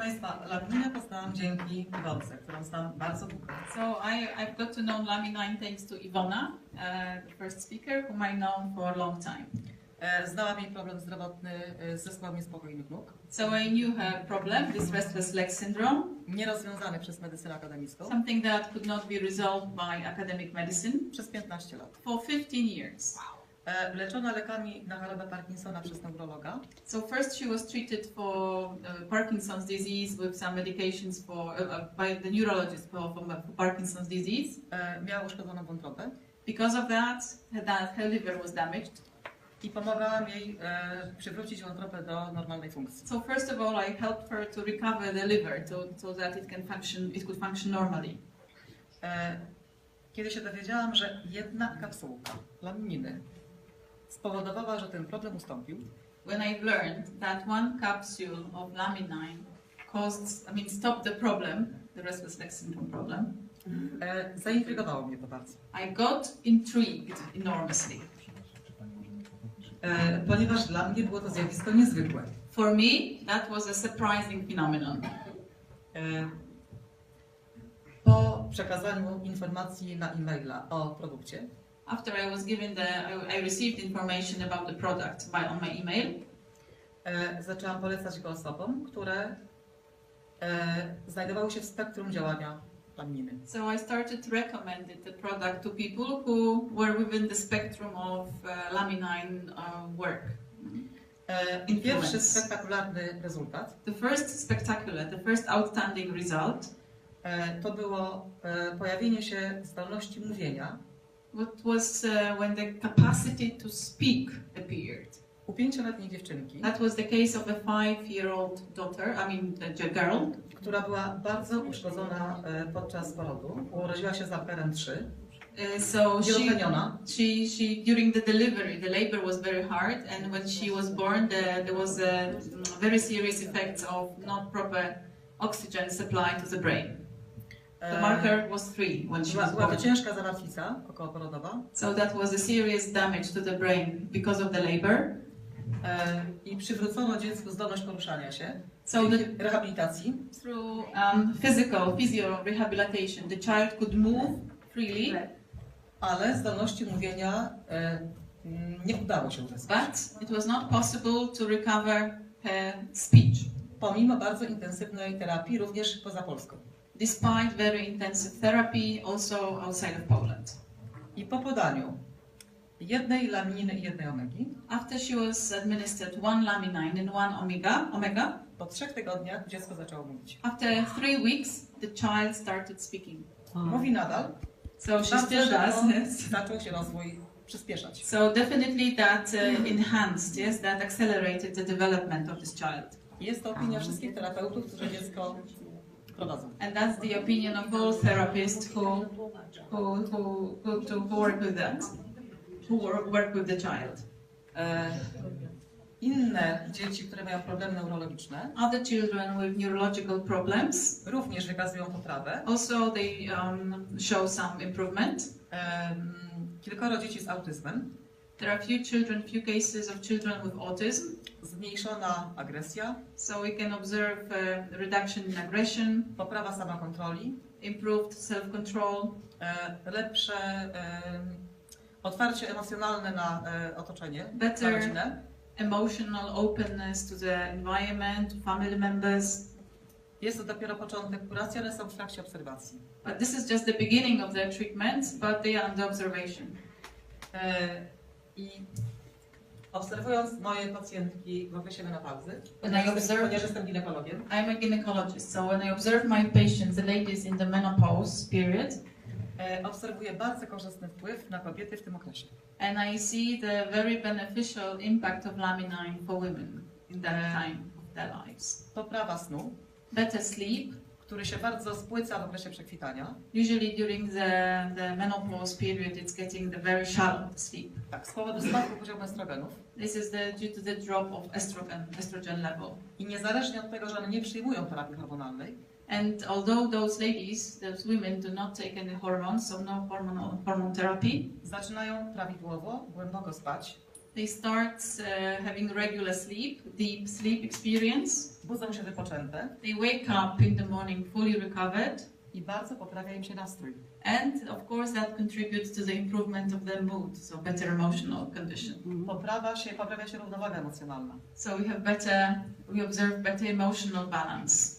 Państwa, Laminine poznałam dzięki Iwonce, którą znam bardzo długo. So I've got to know Laminine thanks to Iwona, the first speaker, whom I know for a long time. Znałam jej problem zdrowotny z zespołem niespokojnych nóg. So I knew her problem, this restless leg syndrome. Nierozwiązany przez medycynę akademicką. Something that could not be resolved by academic medicine. Przez 15 lat. For 15 years. Leczona lekami na chorobę Parkinsona przez neurologa. So first she was treated for Parkinson's disease with some medications by the neurologist for Parkinson's disease. Miała uszkodzoną wątrobę. Because of that, her liver was damaged. I pomagałam jej przywrócić wątrobę do normalnej funkcji. So first of all, I helped her to recover the liver so that it could function normally. Kiedy się dowiedziałam, że jedna kapsułka lamininy spowodowała, że ten problem ustąpił. When I learned that one capsule of Laminine stopped the problem, the restless leg syndrome problem, Zaintrygowało mnie to bardzo. I got intrigued enormously. Ponieważ dla mnie było to zjawisko niezwykłe. For me, that was a surprising phenomenon. Po przekazaniu informacji na e-maila o produkcie, After I was given I received information about the product on my email. Zaczęłam polecać go osobom, które znajdowały się w spektrum działania lamininy. So I started to recommend the product to people who were within the spectrum of Laminine work. I pierwszy spektakularny rezultat, The first outstanding result, to było pojawienie się zdolności mówienia. what was when the capacity to speak appeared. U 5-letniej dziewczynki, That was the case of a 5-year-old daughter, a girl, która była bardzo uszkodzona podczas porodu. Urodziła się z Alperem 3. So Wielopeniona. she during the delivery, the labor was very hard, and when she was born, there was very serious effects of not proper oxygen supply to the brain. The marker was 3 when she was Była to born. ciężka zawartwica okołoporodowa. So that was a serious damage to the brain because of the labor. I przywrócono dziecku zdolność poruszania się. So Dzięki rehabilitacji. through physio rehabilitation, the child could move freely, Ale zdolności mówienia nie udało się uzyskać. but it was not possible to recover her speech, Pomimo bardzo intensywnej terapii, również poza Polską. despite very intensive therapy also outside of Poland. I po podaniu jednej lamininy i jednej omegi, After she was administered 1 Laminine and 1 omega, po 3 tygodniach dziecko zaczęło mówić. after 3 weeks, the child started speaking. Mówi nadal. So she Bardzo still does, szybko yes. zaczął się rozwój przyspieszać. So definitely that enhanced, yes, that accelerated the development of this child. Jest to opinia wszystkich terapeutów, którzy dziecko prowadzą. And that's the opinion of all therapists who work with that, work with the child. Inne dzieci, które mają problemy neurologiczne, Other children with neurological problems również wykazują poprawę. also they show some improvement. Kilkoro dzieci z autyzmem, There are few cases of children with autism. zmniejszona agresja, So we can observe reduction in aggression, poprawa samokontroli, improved self-control, lepsze otwarcie emocjonalne na otoczenie, na better rodzinę. emotional openness to the environment, to family members. Jest to dopiero początek kuracji, one są w trakcie obserwacji. But this is just the beginning of their treatments, but they are under observation. I obserwując moje pacjentki w okresie menopauzy, observe- ponieważ jestem ginekologiem, I'm a gynecologist, so when I observe my patients, the ladies in the menopause period, obserwuję bardzo korzystny wpływ na kobiety w tym okresie. and I see the very beneficial impact of Laminine for women in that time of their lives. Poprawa snu, Better sleep, który się bardzo spłyca w okresie przekwitania. usually during the menopause period, it's getting the very shallow sleep. Tak, z powodu spadku poziomu estrogenów. This is due to the drop of estrogen level. I niezależnie od tego, że one nie przyjmują terapii hormonalnej, And although those women do not take any hormones, so no hormone therapy, zaczynają prawidłowo, głęboko spać. They start having regular sleep, deep sleep experience. Budzą się wypoczęte They wake up in the morning fully recovered. i bardzo poprawia im się nastrój. And of course that contributes to the improvement of their mood, so better emotional condition. Poprawia się równowaga emocjonalna. So we observe better emotional balance.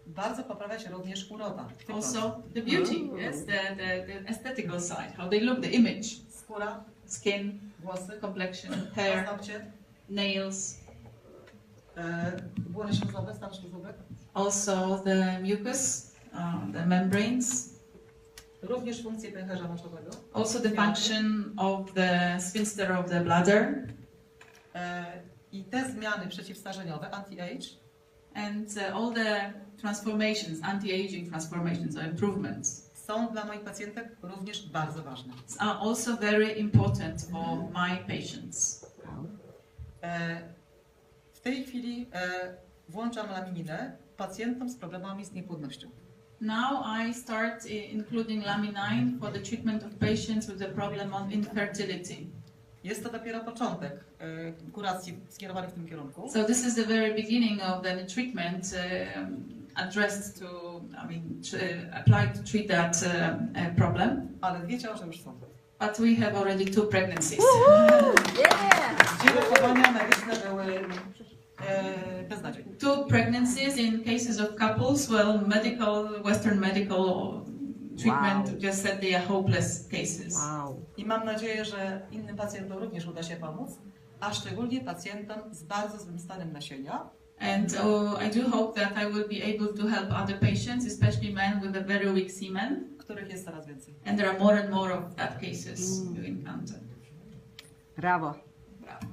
Bardzo poprawia się również uroda. Also the beauty, yes, the aesthetical side, how they look, the image, Skóra, skin, włosy, complexion, hair, paznokcie, nails, błony śluzowe, stan śluzowy. also the mucus, the membranes, Również funkcje pęcherza moczowego. also the function of the sphincter of the bladder, I te zmiany przeciwstarzeniowe, anti-age, and all the transformations, anti-aging transformations or improvements są dla moich pacjentek również bardzo ważne. are also very important for my patients. W tej chwili włączam lamininę pacjentom z problemami z niepłodnością. Now I start including Laminine for the treatment of patients with a problem on infertility. Jest to dopiero początek kuracji skierowany w tym kierunku. So this is the very beginning of the treatment addressed to, applied to treat that problem. Ale 2 ciąże już są. But we have already 2 pregnancies. Gdzie wychowania medyczne były beznadziei. 2 pregnancies in cases of couples. Well, Western medical treatment just said they are hopeless cases. I mam nadzieję, że innym pacjentom również uda się pomóc, a szczególnie pacjentom z bardzo złym stanem nasienia. And I do hope that I will be able to help other patients, especially men with a very weak semen. Których jest coraz więcej. And there are more and more of that cases you encounter. Brawo. Bravo.